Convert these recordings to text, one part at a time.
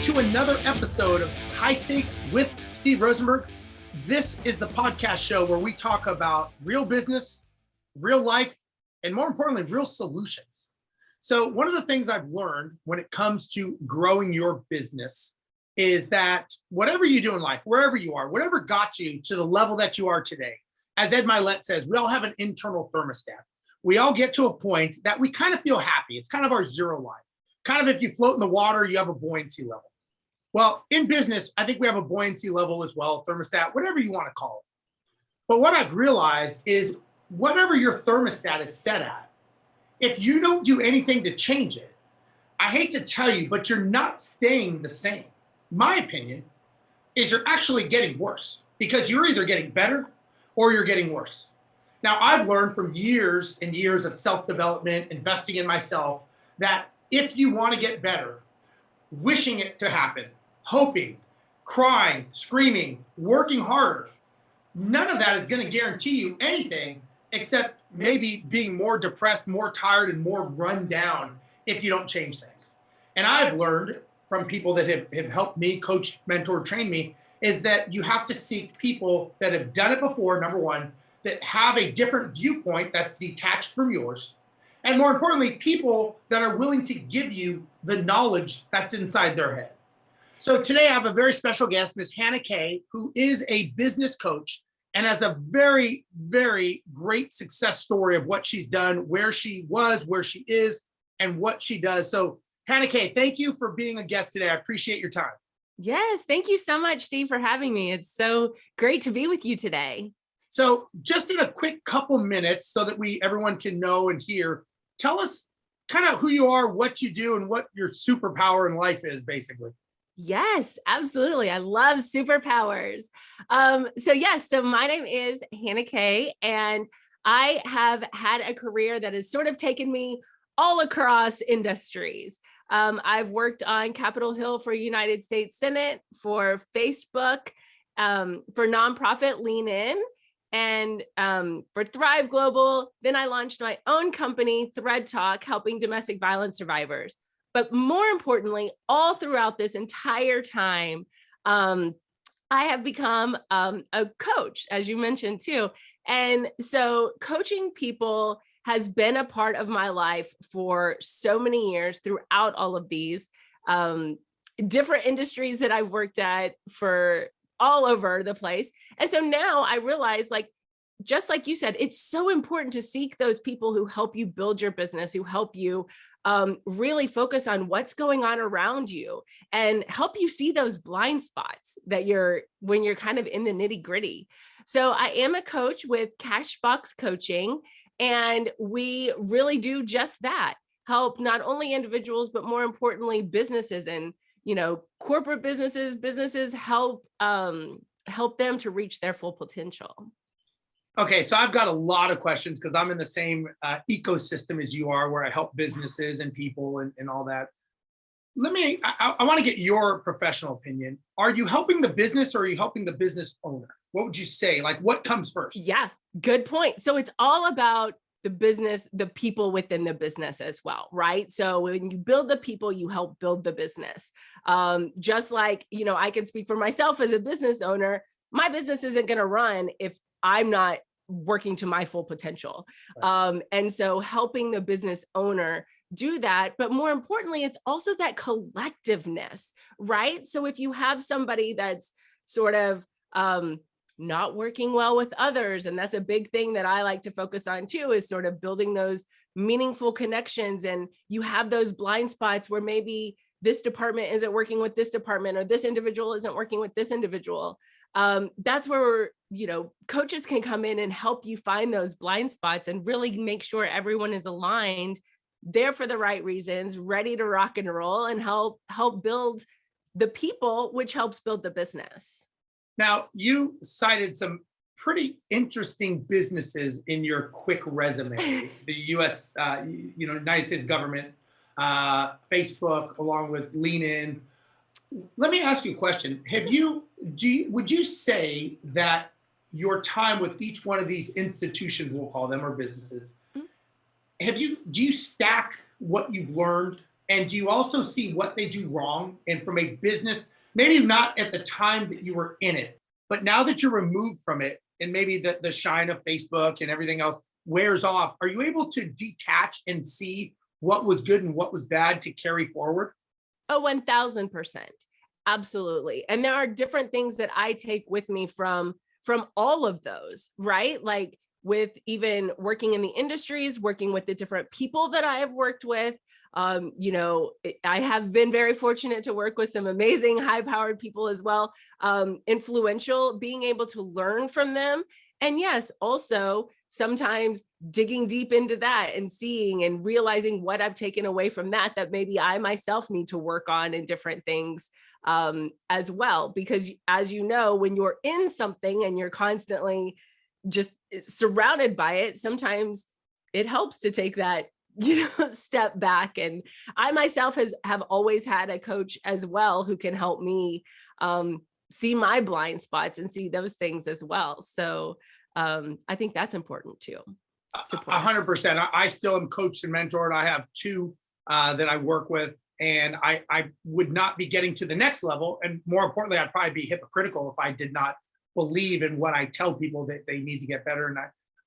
to another episode of High Stakes with Steve Rozenberg. This is the podcast show where we talk about real business, real life, and more importantly, real solutions. So one of the things I've learned when it comes to growing your business is that whatever you do in life, wherever you are, whatever got you to the level that you are today, as Ed Milet says, we all have an internal thermostat. We all get to a point that we kind of feel happy. It's kind of our zero line. Kind of if you float in the water, you have a buoyancy level. Well, in business, I think we have a buoyancy level as well, thermostat, whatever you want to call it. But what I've realized is whatever your thermostat is set at, if you don't do anything to change it, I hate to tell you, but you're not staying the same. My opinion is you're actually getting worse because you're either getting better or you're getting worse. Now, I've learned from years and years of self-development, investing in myself, that if you want to get better, wishing it to happen, hoping, crying, screaming, working harder, none of that is going to guarantee you anything except maybe being more depressed, more tired, and more run down if you don't change things. And I've learned from people that have helped me, coach, mentor, train me, is that you have to seek people that have done it before, number one, that have a different viewpoint that's detached from yours. And more importantly, people that are willing to give you the knowledge that's inside their head. So today I have a very special guest, Ms. Hannah Kay, who is a business coach and has a very, very great success story of what she's done, where she was, where she is, and what she does. So Hannah Kay, thank you for being a guest today. I appreciate your time. Yes, thank you so much, Steve, for having me. It's so great to be with you today. So just in a quick couple minutes so that everyone can know and hear, tell us kind of who you are, what you do, and what your superpower in life is, basically. Yes, absolutely. I love superpowers. So my name is Hannah Kay, and I have had a career that has sort of taken me all across industries. I've worked on Capitol Hill for United States Senate, for Facebook, for nonprofit Lean In, and for Thrive Global. Then I launched my own company, Thread Talk, helping domestic violence survivors. But more importantly, all throughout this entire time, I have become a coach, as you mentioned too. And so coaching people has been a part of my life for so many years throughout all of these different industries that I've worked at for all over the place. And so now I realize, just like you said, it's so important to seek those people who help you build your business, who help you really focus on what's going on around you and help you see those blind spots when you're kind of in the nitty gritty. So I am a coach with Cashbox Coaching, and we really do just that, help not only individuals, but more importantly, businesses and, corporate businesses help them to reach their full potential. Okay, so I've got a lot of questions because I'm in the same ecosystem as you are, where I help businesses and people and all that. I want to get your professional opinion. Are you helping the business or are you helping the business owner? What would you say? What comes first? Yeah, good point. So it's all about the business, the people within the business as well, right? So when you build the people, you help build the business. Just like, I can speak for myself as a business owner. My business isn't going to run if I'm not working to my full potential. Right. And so helping the business owner do that, but more importantly, it's also that collectiveness, right? So if you have somebody that's sort of not working well with others, and that's a big thing that I like to focus on too, is sort of building those meaningful connections, and you have those blind spots where maybe this department isn't working with this department or this individual isn't working with this individual. That's where, coaches can come in and help you find those blind spots and really make sure everyone is aligned, there for the right reasons, ready to rock and roll, and help build the people, which helps build the business. Now, you cited some pretty interesting businesses in your quick resume. The U.S., United States government, Facebook, along with Lean In. Let me ask you a question. Would you say that your time with each one of these institutions, we'll call them, or businesses, do you stack what you've learned And do you also see what they do wrong? And from a business, maybe not at the time that you were in it, but now that you're removed from it and maybe the shine of Facebook and everything else wears off, are you able to detach and see what was good and what was bad to carry forward? Oh, 1000%. Absolutely. And there are different things that I take with me from all of those, right? Like with even working in the industries, working with the different people that I have worked with. I have been very fortunate to work with some amazing high-powered people as well, influential, being able to learn from them. And yes, also sometimes digging deep into that and seeing and realizing what I've taken away from that maybe I myself need to work on in different things as well. Because as you know, when you're in something and you're constantly just surrounded by it, sometimes it helps to take that step back. And I myself have always had a coach as well who can help me see my blind spots and see those things as well. So I think that's important too. 100%. I still am coached and mentored. I have two that I work with, and I would not be getting to the next level. And more importantly, I'd probably be hypocritical if I did not believe in what I tell people that they need to get better. And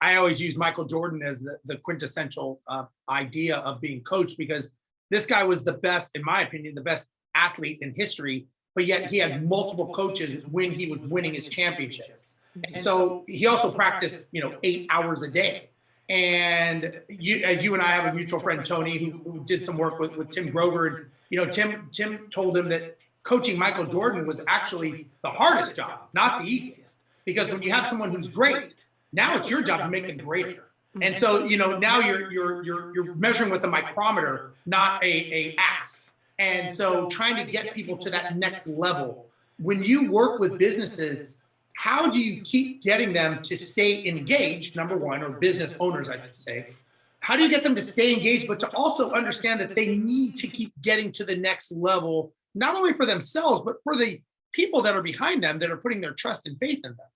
I always use Michael Jordan as the quintessential idea of being coached, because this guy was the best, in my opinion, the best athlete in history, but yet he had multiple coaches when he was winning his championships. And so he also practiced, 8 hours a day. And as you and I have a mutual friend, Tony, who did some work with Tim Grover, and Tim told him that coaching Michael Jordan was actually the hardest job, not the easiest, because when you have someone who's great, now it's your job to make them greater. And so, now you're measuring with a micrometer, not a axe. And so trying to get people to that next level. When you work with businesses, how do you keep getting them to stay engaged, number one, or business owners, I should say? How do you get them to stay engaged, but to also understand that they need to keep getting to the next level, not only for themselves, but for the people that are behind them that are putting their trust and faith in them?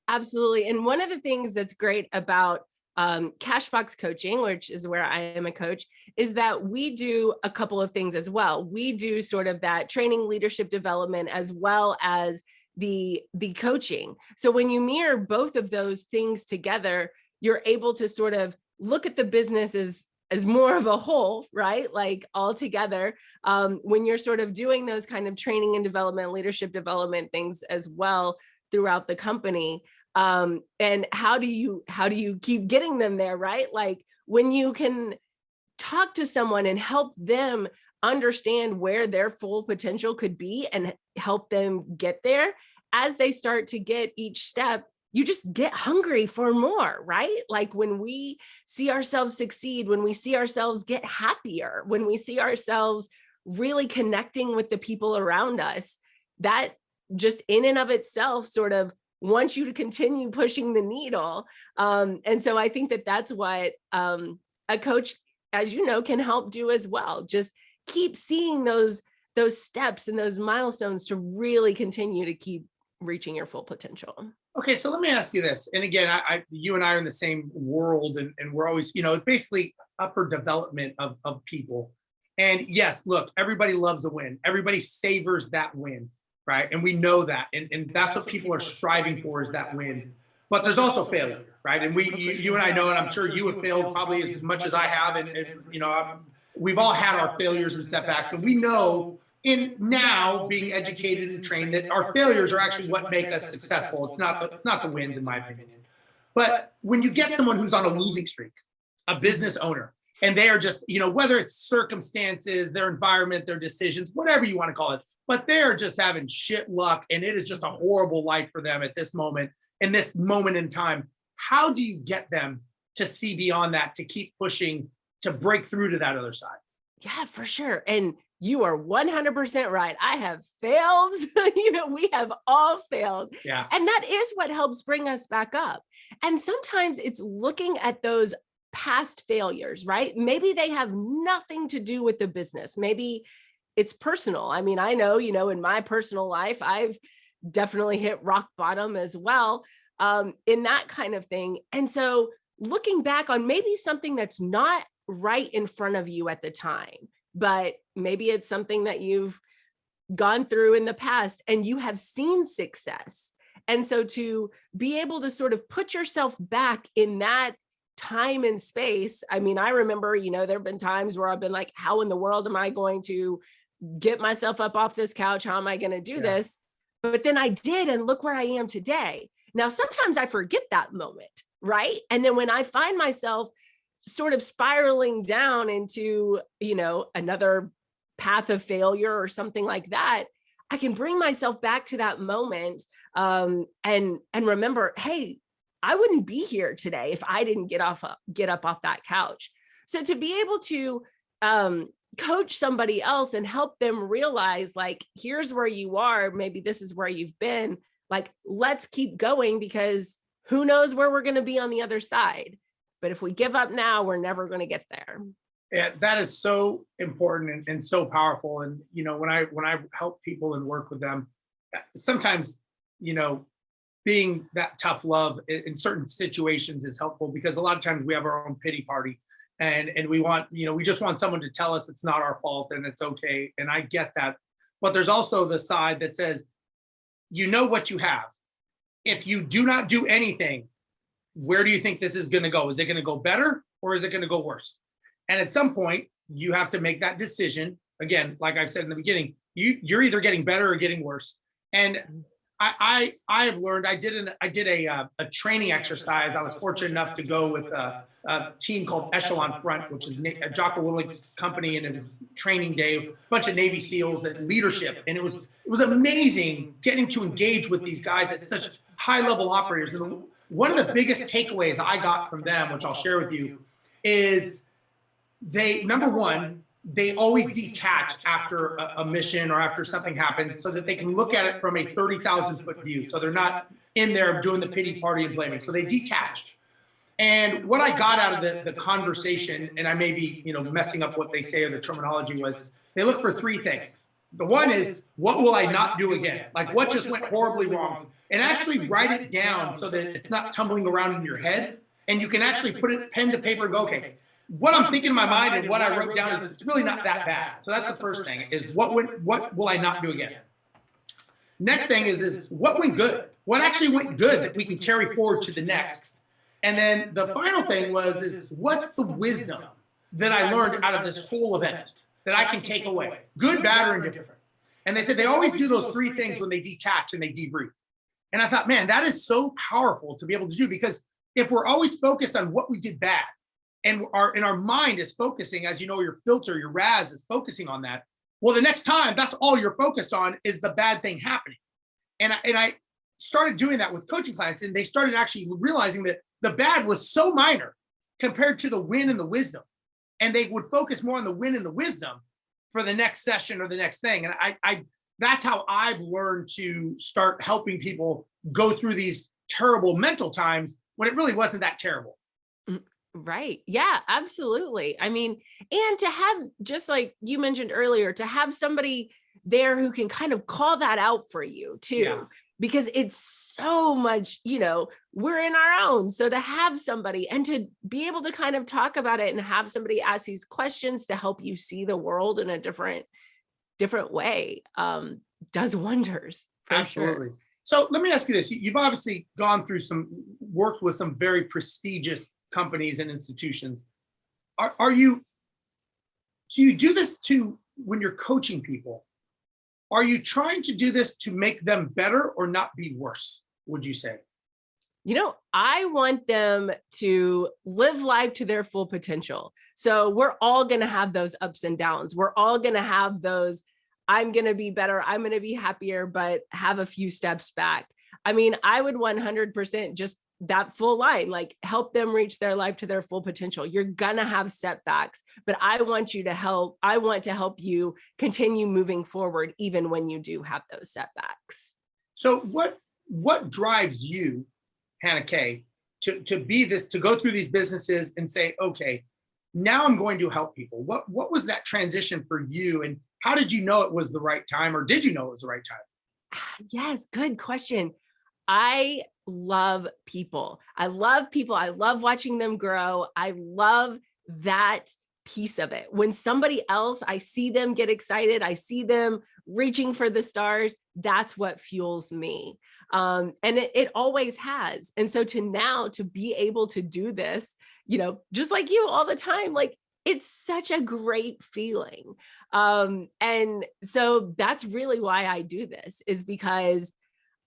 Absolutely. And one of the things that's great about Cashbox coaching, which is where I am a coach, is that we do a couple of things as well. We do sort of that training, leadership development, as well as the coaching. So when you mirror both of those things together, you're able to sort of look at the business as more of a whole, right? Like all together, when you're sort of doing those kind of training and development, leadership development things as well throughout the company. And how do you keep getting them there, right? Like when you can talk to someone and help them understand where their full potential could be and help them get there, as they start to get each step, you just get hungry for more, right? Like when we see ourselves succeed, when we see ourselves get happier, when we see ourselves really connecting with the people around us, that just in and of itself sort of wants you to continue pushing the needle. And so I think that that's what a coach, as you know, can help do as well. Just keep seeing those steps and those milestones to really continue to keep reaching your full potential. Okay, so let me ask you this. And again, you and I are in the same world, and we're always, it's basically upper development of people. And yes, look, everybody loves a win. Everybody savors that win, right? And we know that. And that's what people are striving for, is that win. But there's also failure, right? And you and I know, and I'm sure you have failed probably as much as I have. And we've all had our failures and setbacks. And we know, in now being educated and trained, that our failures are actually what make us successful. It's not the wins, in my opinion. But when you get someone who's on a losing streak, a business owner, and they are just, whether it's circumstances, their environment, their decisions, whatever you want to call it, but they're just having shit luck, and it is just a horrible life for them at this moment, in this moment in time. How do you get them to see beyond that, to keep pushing, to break through to that other side? Yeah, for sure. And you are 100% right. I have failed. We have all failed. Yeah. And that is what helps bring us back up. And sometimes it's looking at those past failures, right? Maybe they have nothing to do with the business. Maybe it's personal. I mean, I know, in my personal life, I've definitely hit rock bottom as well, in that kind of thing. And so looking back on maybe something that's not right in front of you at the time, but maybe it's something that you've gone through in the past and you have seen success. And so to be able to sort of put yourself back in that time and space. I mean, I remember, there have been times where I've been like, how in the world am I going to get myself up off this couch? How am I going to do this? But then I did, and look where I am today. Now, sometimes I forget that moment, right? And then when I find myself sort of spiraling down into, another path of failure or something like that, I can bring myself back to that moment and remember, hey, I wouldn't be here today if I didn't get up off that couch. So to be able to coach somebody else and help them realize, like, here's where you are, maybe this is where you've been, like, let's keep going, because who knows where we're going to be on the other side. But if we give up now, we're never going to get there. Yeah, that is so important and so powerful. And when I help people and work with them, sometimes being that tough love in certain situations is helpful, because a lot of times we have our own pity party, and we want we just want someone to tell us it's not our fault and it's okay. And I get that, but there's also the side that says, what you have. If you do not do anything, where do you think this is going to go? Is it going to go better, or is it going to go worse? And at some point, you have to make that decision. Again, like I said in the beginning, you're either getting better or getting worse. And I have learned. I did a training exercise. I was fortunate enough to go with a team called Echelon Front, which is a Jocko Willink's company, and it was training day, a bunch of Navy SEALs and leadership, and it was amazing getting to engage with these guys at such high level operators. And one of the biggest takeaways I got from them, which I'll share with you, is number one, they always detach after a mission or after something happens, so that they can look at it from a 30,000 foot view. So they're not in there doing the pity party and blaming. So they detach. And what I got out of the conversation, and I may be messing up what they say or the terminology, was they look for three things. The one is, what will I not do again? Like, what just went horribly wrong? And actually write it down so that it's not tumbling around in your head, and you can actually put it pen to paper and go, okay, what I'm thinking in my mind and what I wrote down is it's really not that bad. So that's the first thing, is what will I not do again? Next thing is what went good? What actually went good that we can carry forward to the next? And then the final thing is what's the wisdom that I learned out of this whole event that I can take away, good, bad, or indifferent? And they said they always do those three things when they detach and they debrief. And I thought, man, that is so powerful to be able to do, because if we're always focused on what we did bad, and our mind is focusing, as your filter, your RAS is focusing on that, well, the next time, that's all you're focused on is the bad thing happening. And I started doing that with coaching clients, and they started actually realizing that the bad was so minor compared to the win and the wisdom. And they would focus more on the win and the wisdom for the next session or the next thing. And I that's how I've learned to start helping people go through these terrible mental times when it really wasn't that terrible. Right. Yeah, absolutely. I mean, and to have, just like you mentioned earlier, to have somebody there who can kind of call that out for you too, because it's so much, we're in our own. So to have somebody and to be able to kind of talk about it and have somebody ask these questions to help you see the world in a different way does wonders. Absolutely. Sure. So let me ask you this. You've obviously worked with some very prestigious companies and institutions. Do you do this when you're coaching people? Are you trying to do this to make them better or not be worse, would you say? I want them to live life to their full potential. So we're all going to have those ups and downs. We're all going to have those, I'm going to be better, I'm going to be happier, but have a few steps back. I mean, I would 100% just that full line, like, help them reach their life to their full potential. You're going to have setbacks, but I want to help you continue moving forward, even when you do have those setbacks. So what drives you, Hannah Kay, to go through these businesses and say, okay, now I'm going to help people? What was that transition for you, and how did you know it was the right time, or did you know it was the right time? Yes, good question. I love people. I love watching them grow. I love that piece of it. When somebody else, I see them get excited, I see them reaching for the stars, that's what fuels me. And it always has. And so to be able to do this, just like you all the time, like it's such a great feeling. And so that's really why I do this, is because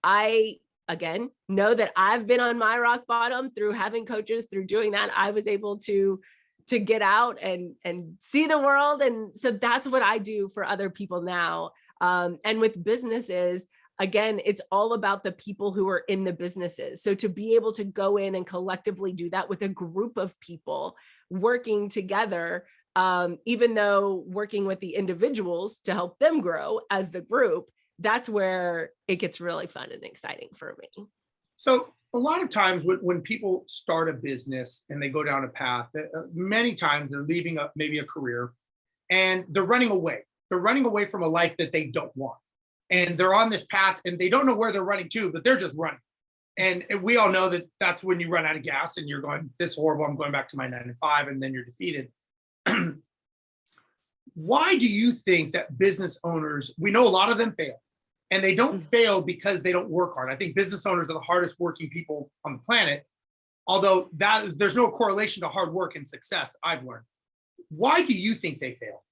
I, again, know that I've been on my rock bottom through having coaches, through doing that. I was able to get out and see the world. And so that's what I do for other people now. And with businesses, again, it's all about the people who are in the businesses. So to be able to go in and collectively do that with a group of people working together, even though working with the individuals to help them grow as the group, that's where it gets really fun and exciting for me. So a lot of times when people start a business and they go down a path, many times they're leaving maybe a career and they're running away. They're running away from a life that they don't want. And they're on this path and they don't know where they're running to, but they're just running. And we all know that that's when you run out of gas and you're going, this is horrible, I'm going back to my 9 to 5, and then you're defeated. Why do you think that business owners, we know a lot of them fail, and they don't fail because they don't work hard? I think business owners are the hardest working people on the planet, although there's no correlation to hard work and success, I've learned. Why do you think they fail?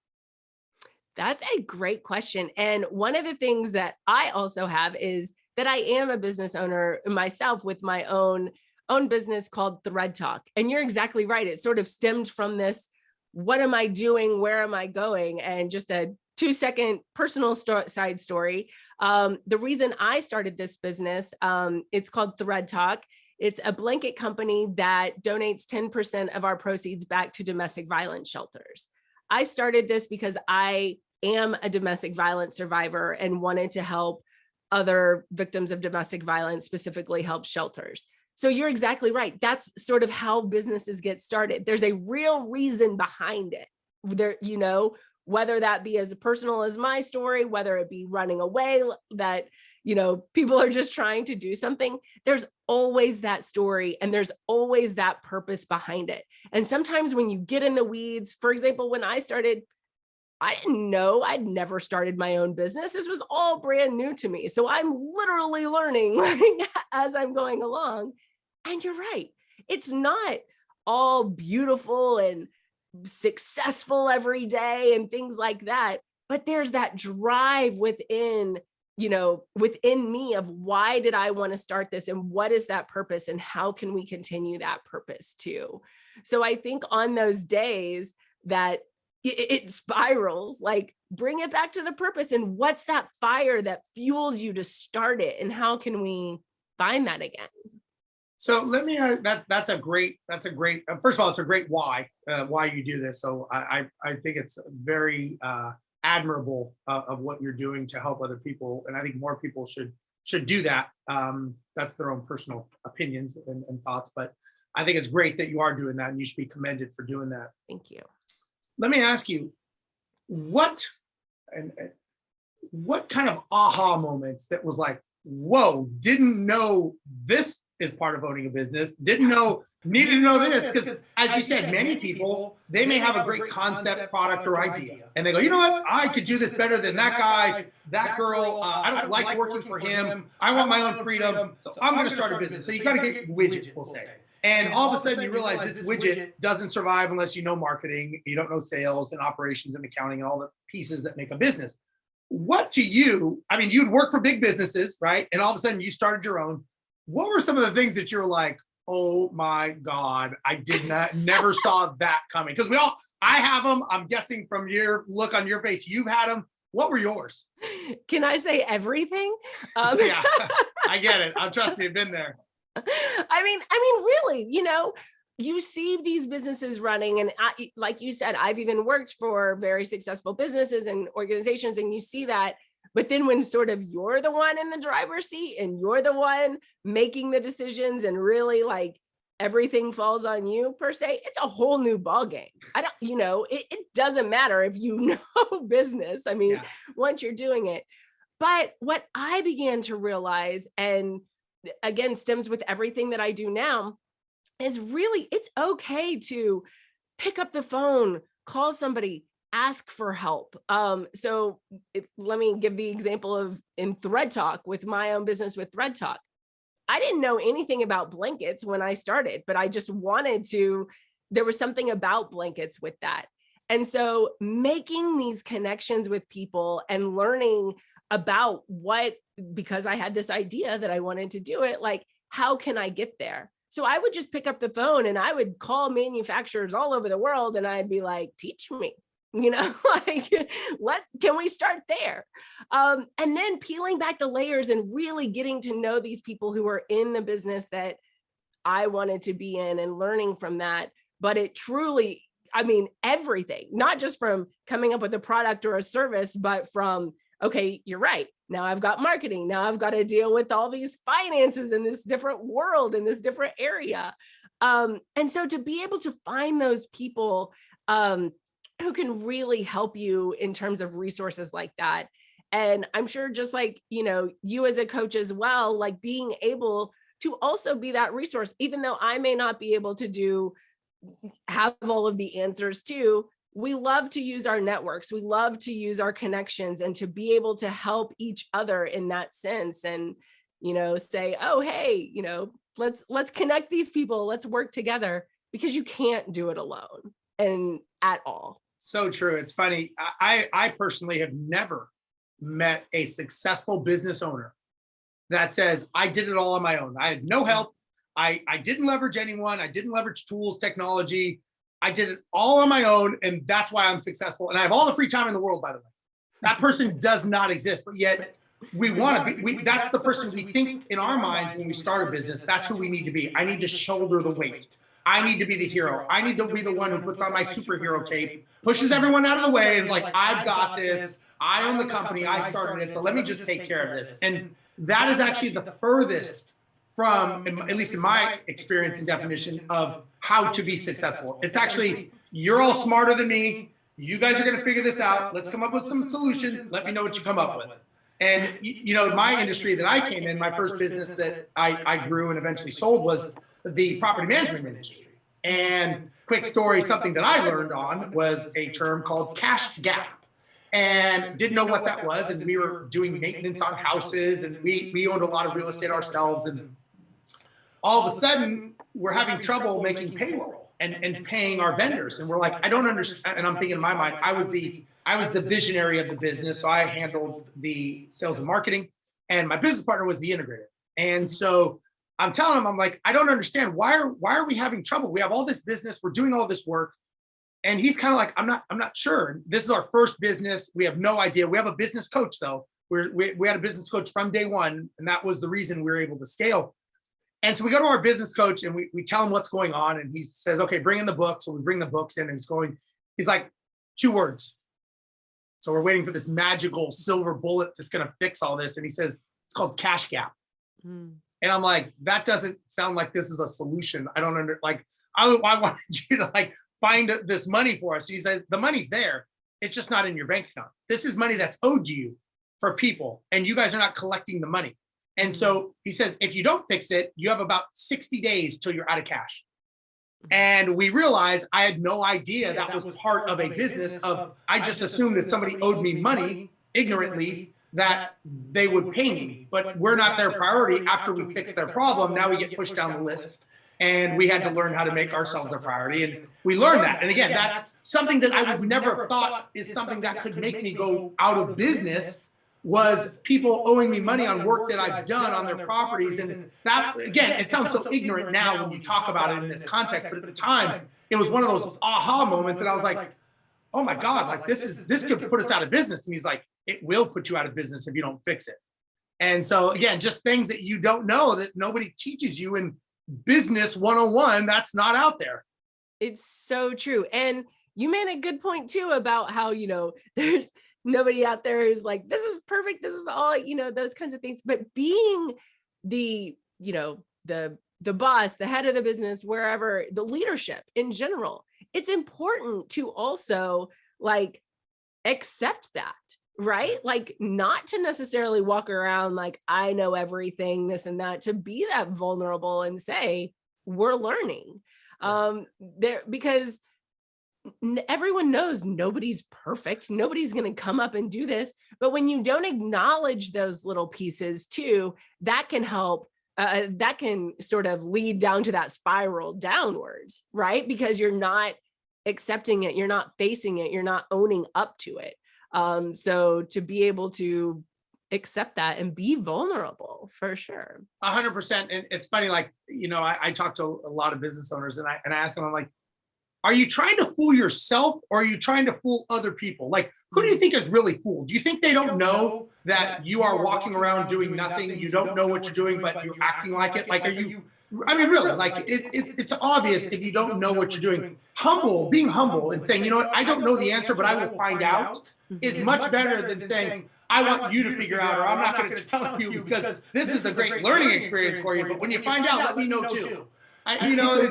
That's a great question. And one of the things that I also have is that I am a business owner myself with my own business called Thread Talk. And you're exactly right. It sort of stemmed from this, what am I doing? Where am I going? And just a 2-second personal side story. The reason I started this business, it's called Thread Talk. It's a blanket company that donates 10% of our proceeds back to domestic violence shelters. I started this because I am a domestic violence survivor and wanted to help other victims of domestic violence, specifically help shelters. So you're exactly right. That's sort of how businesses get started. There's a real reason behind it. There, whether that be as personal as my story, whether it be running away, that, people are just trying to do something. There's always that story and there's always that purpose behind it. And sometimes when you get in the weeds, for example, when I started, I didn't know, I'd never started my own business. This was all brand new to me. So I'm literally learning as I'm going along. And you're right. It's not all beautiful and successful every day and things like that. But there's that drive within me of why did I want to start this and what is that purpose and how can we continue that purpose too? So I think on those days that it spirals, like bring it back to the purpose and what's that fire that fueled you to start it and how can we find that again? So let me, that's a great, first of all, it's a great why you do this. So I think it's very admirable of what you're doing to help other people. And I think more people should do that. That's their own personal opinions and thoughts, but I think it's great that you are doing that and you should be commended for doing that. Thank you. Let me ask you, what kind of aha moments that was like, whoa, didn't know this is part of owning a business, needed to know this, because as you said, many people, they may have a great concept, product, or idea, and they go, you know what, I could do this better than that guy, that girl, I don't like working for him, I want my own freedom, so I'm going to start a business. So you got to get a widget, we'll say. And all of a sudden you realize this widget doesn't survive unless you know marketing, you don't know sales and operations and accounting and all the pieces that make a business. What to you, I mean, you'd work for big businesses, right? And all of a sudden you started your own. What were some of the things that you were like, oh my God, I never saw that coming? Because I have them. I'm guessing from your look on your face, you've had them. What were yours? Can I say everything? Yeah, I get it. Trust me, I've been there. I mean, really, you see these businesses running, and like you said, I've even worked for very successful businesses and organizations, and you see that. But then when sort of you're the one in the driver's seat and you're the one making the decisions and really like everything falls on you per se, it's a whole new ballgame. It doesn't matter if you know business. I mean, once you're doing it. But what I began to realize, and again, stems with everything that I do now, is really, it's okay to pick up the phone, call somebody, ask for help. Let me give the example of in Thread Talk with my own business with Thread Talk. I didn't know anything about blankets when I started, but I just wanted to, there was something about blankets with that. And so making these connections with people and learning about because I had this idea that I wanted to do it, like, how can I get there? So I would just pick up the phone and I would call manufacturers all over the world and I'd be like, teach me, like, can we start there? And then peeling back the layers and really getting to know these people who are in the business that I wanted to be in and learning from that. But it truly, everything, not just from coming up with a product or a service, but from, okay, you're right. Now I've got marketing. Now I've got to deal with all these finances in this different world, in this different area. And so to be able to find those people who can really help you in terms of resources like that. And I'm sure just like, you as a coach as well, like being able to also be that resource, even though I may not be able to have all of the answers too. We love to use our networks. We love to use our connections and to be able to help each other in that sense and, say, oh, hey, let's connect these people. Let's work together, because you can't do it alone and at all. So true. It's funny. I personally have never met a successful business owner that says, I did it all on my own. I had no help. I didn't leverage anyone. I didn't leverage tools, technology. I did it all on my own, and that's why I'm successful. And I have all the free time in the world, by the way. That person does not exist, but yet we want to be. That's the person we think in our minds when we start a business. That's who we need to be. I need to shoulder the weight. I need to be the hero. I need to be the one who puts on my superhero cape, pushes everyone out of the way, and like, I've got this. I own the company. I started it, so let me just take care of this. And that is actually the furthest from, at least in my experience and definition, of how to be successful. It's actually, you're all smarter than me. You guys are going to figure this out. Let's come up with some solutions. Let me know what you come up with. And, my industry that I came in, my first business that I grew and eventually sold was the property management industry. And quick story, something that I learned on was a term called cash gap. And didn't know what that was. And we were doing maintenance on houses, and we owned a lot of real estate ourselves. And all of a sudden, we're having trouble making payroll and paying our vendors. And we're like, I don't understand. And I'm thinking in my mind, I was the visionary of the business. So I handled the sales and marketing, and my business partner was the integrator. And so I'm telling him, I'm like, I don't understand. Why are we having trouble? We have all this business. We're doing all this work. And he's kind of like, I'm not sure. This is our first business. We have no idea. We have a business coach though. We had a business coach from day one, and that was the reason we were able to scale. And so we go to our business coach and we tell him what's going on. And he says, okay, bring in the books. So we bring the books in, and he's like, 2 words. So we're waiting for this magical silver bullet that's going to fix all this. And he says, it's called cash gap. And I'm like, that doesn't sound like this is a solution. I don't I wanted you to find this money for us. He says, the money's there. It's just not in your bank account. This is money that's owed to you for people, and you guys are not collecting the money. And so he says, if you don't fix it, you have about 60 days till you're out of cash. And we realized I had no idea that was part of a business of, I just assumed that somebody owed me money ignorantly, that they would pay me, but we're not their priority. After we fix their problem, now we get pushed down the list. And we had to learn how to make ourselves a priority. And we learned that. And again, that's something that I would never have thought is something that could make me go out of business, was people owing me money on work that I've done on their properties. And that, again, it sounds so ignorant now when you talk about it in this context, but at the time, it was one of those aha moments. And I was like, oh my God, this could put us out of business. And he's like, it will put you out of business if you don't fix it. And so again, just things that you don't know, that nobody teaches you in business 101, that's not out there. It's so true. And you made a good point too about how, there's nobody out there who's like, this is perfect. This is all, those kinds of things. But being the boss, the head of the business, wherever, the leadership in general, it's important to also accept that, right? Not to necessarily walk around like, I know everything, this and that, to be that vulnerable and say, we're learning. Because everyone knows nobody's perfect. Nobody's going to come up and do this. But when you don't acknowledge those little pieces too, that can help. That can sort of lead down to that spiral downwards, right? Because you're not accepting it, you're not facing it, you're not owning up to it. So to be able to accept that and be vulnerable, for sure. 100%. And it's funny, like, I talk to a lot of business owners, and I ask them, I'm like, are you trying to fool yourself, or are you trying to fool other people? Like, who do you think is really fooled? Do you think they don't know that you are walking around doing nothing? You don't know what you're doing, but you're acting like it. Like, are you, I mean, really, like it's obvious if you don't know what you're doing. Being humble and saying, you know what, I don't know the answer, but I will find out, is much better than saying, I want you to figure out, or I'm not going to tell you because this is a great learning experience for you. But when you find out, let me know too.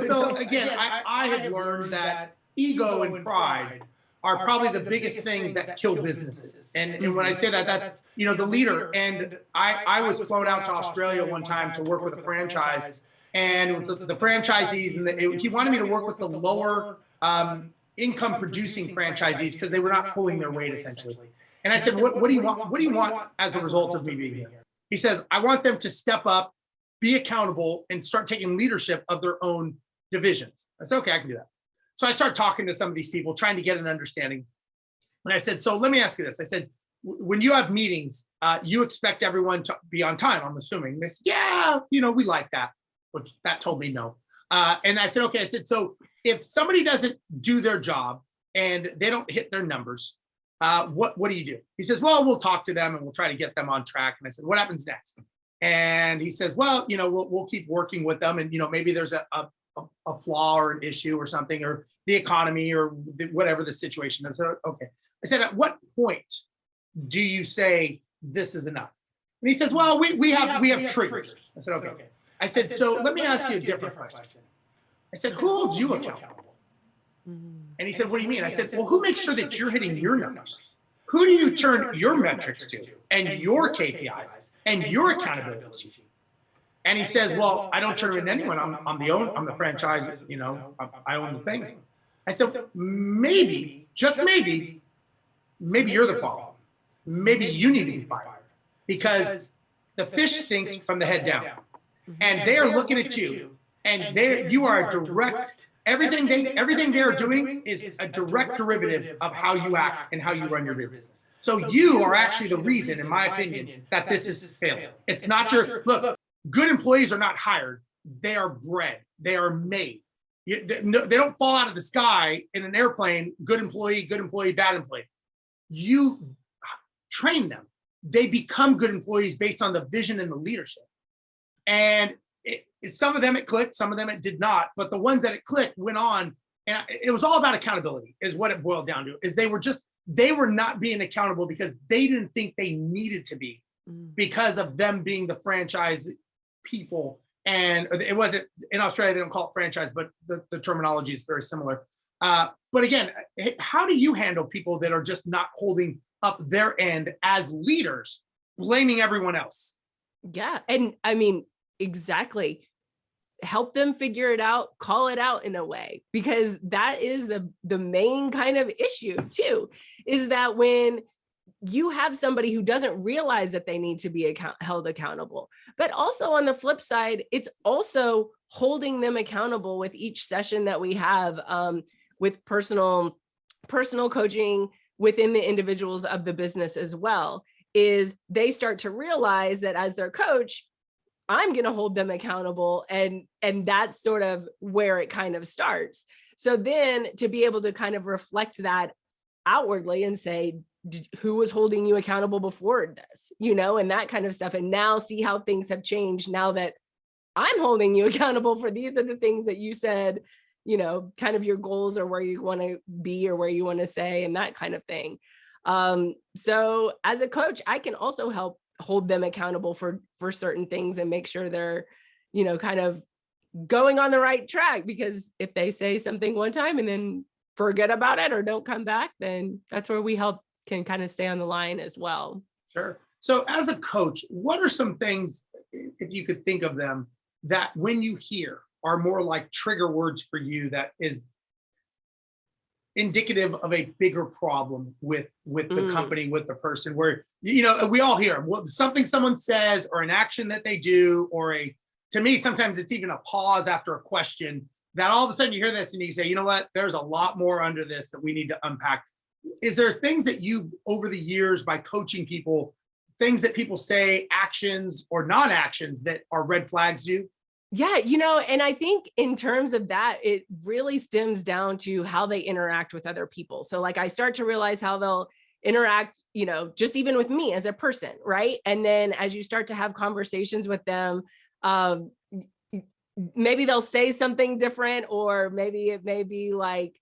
So again, I have learned that ego and pride are probably the biggest things that kill businesses. And when I say that, that's, the leader. And I was flown out to Australia one time to work with a franchise, and the franchisees, and he wanted me to work with the lower income producing franchisees because they were not pulling their weight essentially. And I said, what do you want? What do you want as a result of me being here? He says, I want them to step up, be accountable, and start taking leadership of their own divisions. I said, okay, I can do that. So I started talking to some of these people, trying to get an understanding. And I said, so let me ask you this. I said, when you have meetings, you expect everyone to be on time, I'm assuming. And they said, yeah, we like that, which that told me no. And I said, okay. I said, so if somebody doesn't do their job and they don't hit their numbers, what do you do? He says, well, we'll talk to them and we'll try to get them on track. And I said, what happens next? And he says, well, we'll keep working with them. And, maybe there's a flaw or an issue or something, or the economy, or whatever the situation is. I said, okay. I said, at what point do you say this is enough? And he says, well, we have triggers. I said, okay. I said, so let me ask you a different question. I said, who holds you accountable? And he said, what do you mean? I said, well, who makes sure that you're hitting your numbers? Who do you turn your metrics to, and your KPIs and your accountability? And he says, well, I don't turn it to anyone. I'm the franchise, I own the thing. I said, maybe, just maybe you're the problem. Maybe you need to be fired, because the fish stinks from the head down, and they are looking at you, and you are a direct, everything they are doing is a direct derivative of how you act and how you run your business. So you are actually the reason, in my opinion, that this is failing. It's not look, good employees are not hired. They are bred. They are made. They don't fall out of the sky in an airplane. Good employee, bad employee. You train them. They become good employees based on the vision and the leadership. And some of them it clicked, some of them it did not. But the ones that it clicked went on. And it was all about accountability, is what it boiled down to. Is they were not being accountable because they didn't think they needed to be, because of them being the franchise people. And it wasn't, in Australia, they don't call it franchise, but the terminology is very similar. But again, how do you handle people that are just not holding up their end as leaders, blaming everyone else? Yeah. And I mean, exactly. Help them figure it out, call it out in a way, because that is the main kind of issue too, is that when you have somebody who doesn't realize that they need to be held accountable, but also on the flip side, it's also holding them accountable with each session that we have with personal coaching within the individuals of the business as well, is they start to realize that as their coach, I'm going to hold them accountable. And that's sort of where it kind of starts. So then to be able to kind of reflect that outwardly and say, who was holding you accountable before this, and that kind of stuff. And now see how things have changed now that I'm holding you accountable for these are the things that you said, kind of your goals, or where you want to be, or where you want to say, and that kind of thing. So as a coach, I can also help hold them accountable for certain things and make sure they're, kind of going on the right track, because if they say something one time and then forget about it or don't come back, then that's where we can kind of stay on the line as well. Sure. So as a coach, what are some things, if you could think of them, that when you hear are more like trigger words for you, that is indicative of a bigger problem with the Mm. company, with the person, where we all hear something someone says or an action that they do, or to me sometimes it's even a pause after a question, that all of a sudden you hear this and you say, you know what, there's a lot more under this that we need to unpack. Is there things that you, over the years by coaching people, things that people say, actions or non-actions, that are red flags to you? Yeah, and I think in terms of that, it really stems down to how they interact with other people. So like I start to realize how they'll interact, just even with me as a person, right? And then as you start to have conversations with them, maybe they'll say something different, or maybe it may be like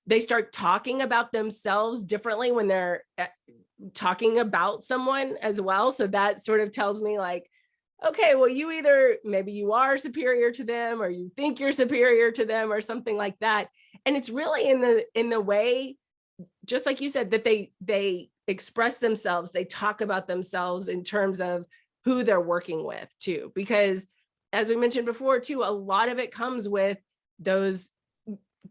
they start talking about themselves differently when they're talking about someone as well. So that sort of tells me like, okay, well, maybe you are superior to them, or you think you're superior to them, or something like that. And it's really in the way, just like you said, that they express themselves, they talk about themselves in terms of who they're working with too. Because as we mentioned before too, a lot of it comes with those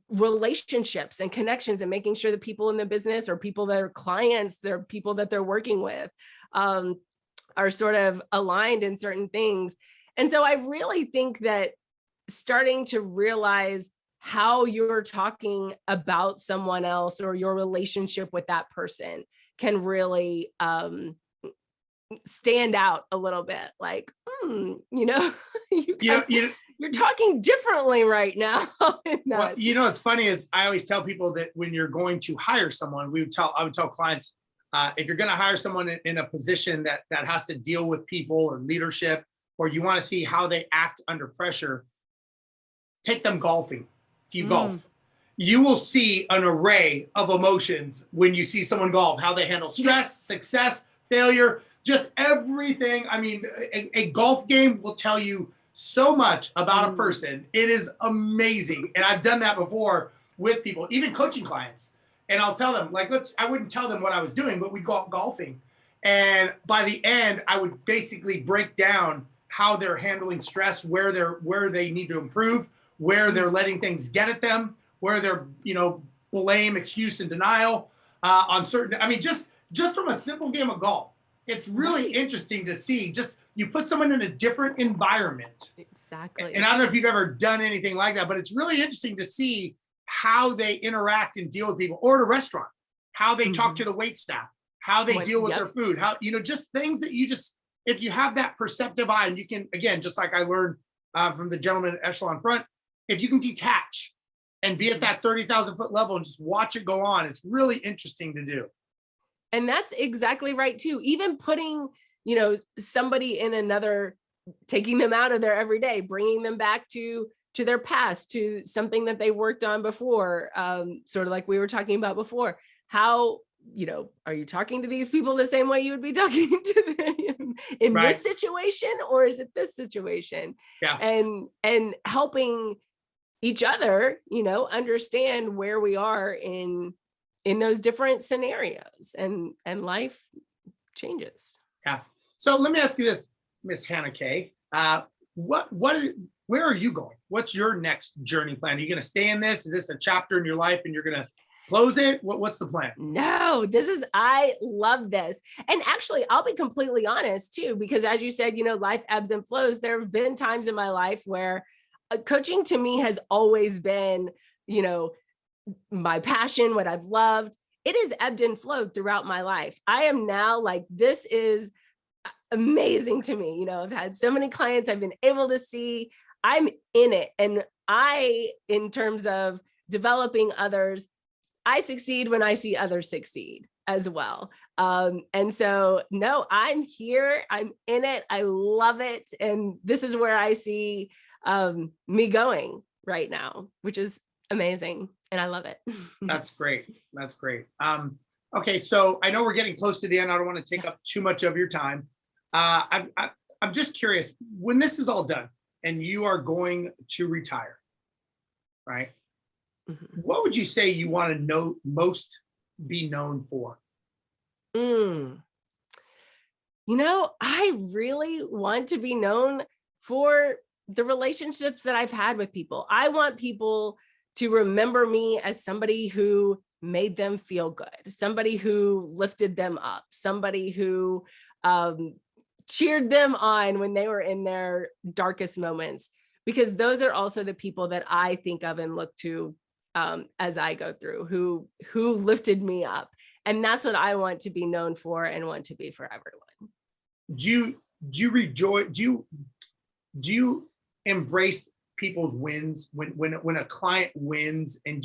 relationships and connections, and making sure that people in the business, or people that are clients, they're people that they're working with, are sort of aligned in certain things. And so I really think that starting to realize how you're talking about someone else, or your relationship with that person, can really stand out a little bit. Like, you're talking differently right now. Well, what's funny is I always tell people that when you're going to hire someone, I would tell clients, if you're going to hire someone in a position that has to deal with people or leadership, or you want to see how they act under pressure, take them golfing. If you golf, you will see an array of emotions when you see someone golf, how they handle stress, success, failure, just everything. I mean, a golf game will tell you so much about a person. It is amazing. And I've done that before with people, even coaching clients. And I'll tell them, like, I wouldn't tell them what I was doing, but we'd go out golfing. And by the end, I would basically break down how they're handling stress, where they need to improve, where they're letting things get at them, where they're, blame, excuse, and denial on certain, just from a simple game of golf. It's really interesting to see, just you put someone in a different environment. Exactly. And I don't know if you've ever done anything like that, but it's really interesting to see how they interact and deal with people, or at a restaurant, how they talk to the wait staff, how they deal with their food, how, just things that if you have that perceptive eye, and you can, again, just like I learned from the gentleman at Echelon Front, if you can detach and be at that 30,000 foot level and just watch it go on, it's really interesting to do. And that's exactly right too. Even putting, somebody in another, taking them out of their everyday, bringing them back to their past, to something that they worked on before, sort of like we were talking about before. How, are you talking to these people the same way you would be talking to them in this situation, or is it this situation? Yeah. And helping each other, understand where we are in those different scenarios, and life changes. Yeah. So let me ask you this, Miss Hannah Kay. Where are you going? What's your next journey plan? Are you going to stay in this? Is this a chapter in your life and you're going to close it? What's the plan? No, I love this. And actually, I'll be completely honest too, because as you said, life ebbs and flows. There have been times in my life where coaching to me has always been, my passion, what I've loved. It has ebbed and flowed throughout my life. I am now like, this is amazing to me. I've had so many clients I've been able to see. I'm in it. And in terms of developing others, I succeed when I see others succeed as well. And so, no, I'm here. I'm in it. I love it. And this is where I see me going right now, which is amazing. And I love it. That's great. That's great. Okay. So I know we're getting close to the end. I don't want to take up too much of your time. I'm just curious, when this is all done and you are going to retire, right? What would you say you want to be known for? I really want to be known for the relationships that I've had with people. I want people to remember me as somebody who made them feel good, somebody who lifted them up, somebody who cheered them on when they were in their darkest moments, because those are also the people that I think of and look to as I go through, who lifted me up. And that's what I want to be known for and want to be for everyone. Do you rejoice? Do you embrace people's wins when a client wins, and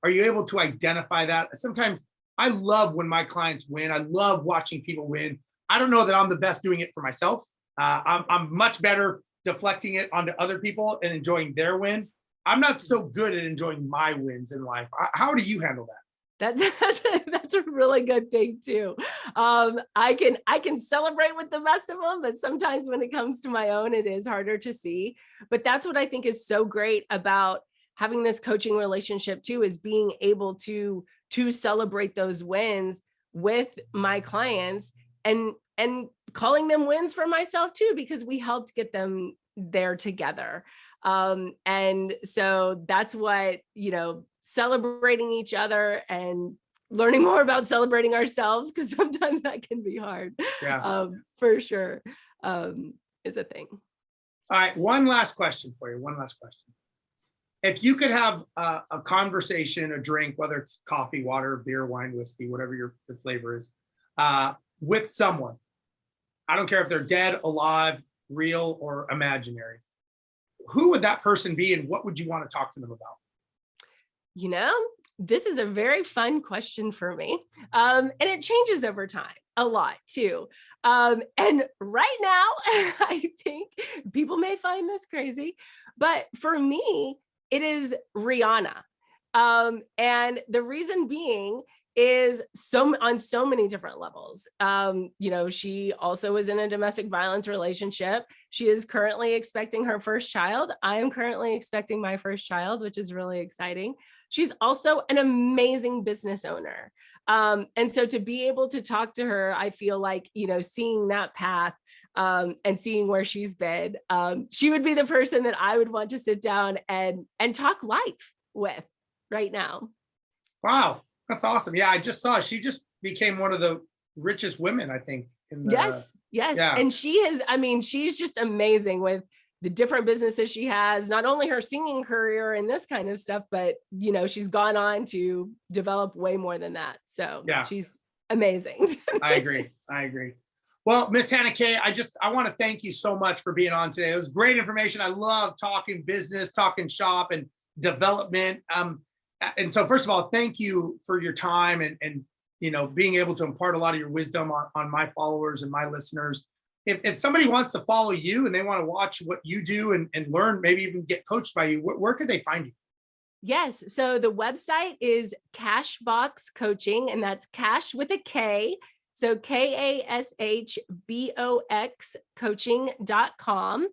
are you able to identify that? Sometimes I love when my clients win. I love watching people win. I don't know that I'm the best doing it for myself. I'm much better deflecting it onto other people and enjoying their win. I'm not so good at enjoying my wins in life. How do you handle that? That's a really good thing too. I can celebrate with the best of them, but sometimes when it comes to my own, it is harder to see. But that's what I think is so great about having this coaching relationship too, is being able to celebrate those wins with my clients and calling them wins for myself too, because we helped get them there together. And so that's what, celebrating each other and learning more about celebrating ourselves, because sometimes that can be hard. Yeah. For sure, is a thing. All right. One last question for you. If you could have a conversation, a drink, whether it's coffee, water, beer, wine, whiskey, whatever your flavor is, with someone, I don't care if they're dead, alive, real, or imaginary, who would that person be, and what would you want to talk to them about? This is a very fun question for me. And it changes over time a lot too. And right now, I think people may find this crazy, but for me, it is Rihanna. And the reason being is on so many different levels. She also is in a domestic violence relationship. She is currently expecting her first child. I am currently expecting my first child, which is really exciting. She's also an amazing business owner. And so to be able to talk to her, I feel like, seeing that path and seeing where she's been, she would be the person that I would want to sit down and talk life with right now. Wow. That's awesome. Yeah, I just saw she just became one of the richest women, I think. Yes. Yeah. And she's just amazing with the different businesses she has, not only her singing career and this kind of stuff, but, she's gone on to develop way more than that. So yeah, she's amazing. I agree. Well, Miss Hannah Kay, I want to thank you so much for being on today. It was great information. I love talking business, talking shop and development. And so first of all, thank you for your time and being able to impart a lot of your wisdom on my followers and my listeners. If somebody wants to follow you and they want to watch what you do and learn, maybe even get coached by you, where could they find you? Yes. So the website is Cashbox Coaching, and that's cash with a K. So KASHBOX coaching.com.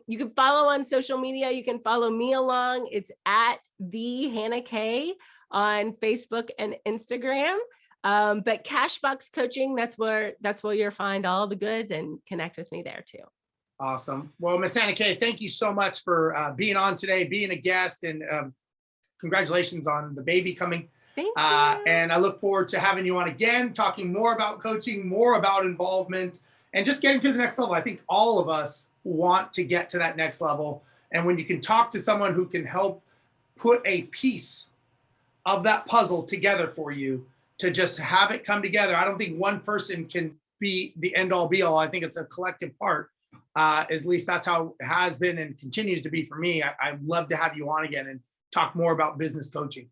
You can follow on social media. You can follow me along. It's at the Hannah Kay on Facebook and Instagram. But Cashbox Coaching, that's where you'll find all the goods and connect with me there too. Awesome. Well, Miss Hannah Kay, thank you so much for being on today, being a guest, and congratulations on the baby coming. Thank you. And I look forward to having you on again, talking more about coaching, more about involvement, and just getting to the next level. I think all of us want to get to that next level. And when you can talk to someone who can help put a piece of that puzzle together for you to just have it come together. I don't think one person can be the end all be all. I think it's a collective part. At least that's how it has been and continues to be for me. I'd love to have you on again and talk more about business coaching.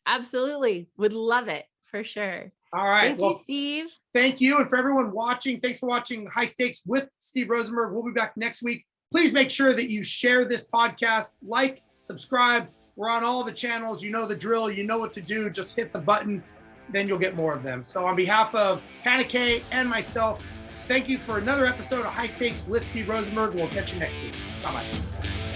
Absolutely. Would love it for sure. All right. Thank you, Steve. Thank you. And for everyone watching, thanks for watching High Stakes with Steve Rozenberg. We'll be back next week. Please make sure that you share this podcast, like, subscribe. We're on all the channels. You know the drill. You know what to do. Just hit the button, then you'll get more of them. So on behalf of Hannah Kay and myself, thank you for another episode of High Stakes with Steve Rozenberg. We'll catch you next week. Bye-bye.